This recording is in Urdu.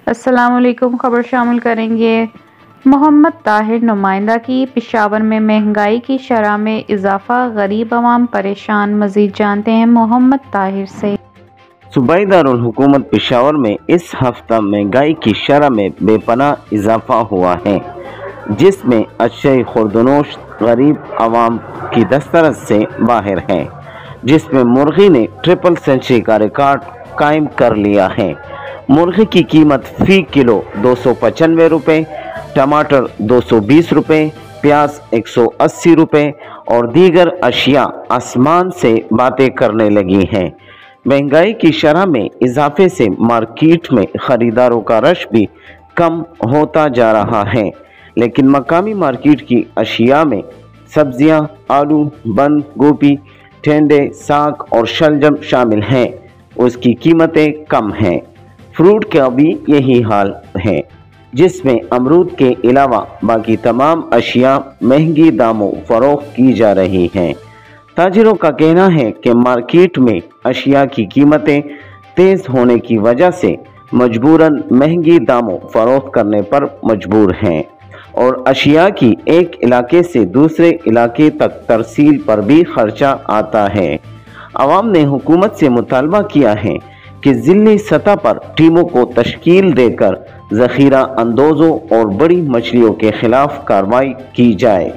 السلام علیکم۔ خبر شامل کریں گے محمد طاہر نمائندہ کی پشاور میں مہنگائی کی شرح میں اضافہ، غریب عوام پریشان۔ مزید جانتے ہیں محمد طاہر سے۔ صوبائی دارالحکومت پشاور میں اس ہفتہ مہنگائی کی شرح میں بے پناہ اضافہ ہوا ہے، جس میں اشیاء خوردونوش غریب عوام کی دسترس سے باہر ہے، جس میں مرغی نے ٹرپل سنچری کا ریکارڈ قائم کر لیا ہے۔ مرغی کی قیمت فی کلو 295 روپے، ٹماٹر 220 روپے، پیاز 180 روپے اور دیگر اشیاء آسمان سے باتیں کرنے لگی ہیں۔ مہنگائی کی شرح میں اضافے سے مارکیٹ میں خریداروں کا رش بھی کم ہوتا جا رہا ہے، لیکن مقامی مارکیٹ کی اشیاء میں سبزیاں، آلو، بند گوبھی، ٹینڈے، ساگ اور شلجم شامل ہیں، اس کی قیمتیں کم ہیں۔ فروٹ کا بھی یہی حال ہے، جس میں امرود کے علاوہ باقی تمام اشیاء مہنگی داموں فروخت کی جا رہی ہیں۔ تاجروں کا کہنا ہے کہ مارکیٹ میں اشیاء کی قیمتیں تیز ہونے کی وجہ سے مجبوراً مہنگی داموں فروخت کرنے پر مجبور ہیں، اور اشیاء کی ایک علاقے سے دوسرے علاقے تک ترسیل پر بھی خرچہ آتا ہے۔ عوام نے حکومت سے مطالبہ کیا ہے کہ ضلعی سطح پر ٹیموں کو تشکیل دے کر ذخیرہ اندوزوں اور بڑی مچھلیوں کے خلاف کارروائی کی جائے۔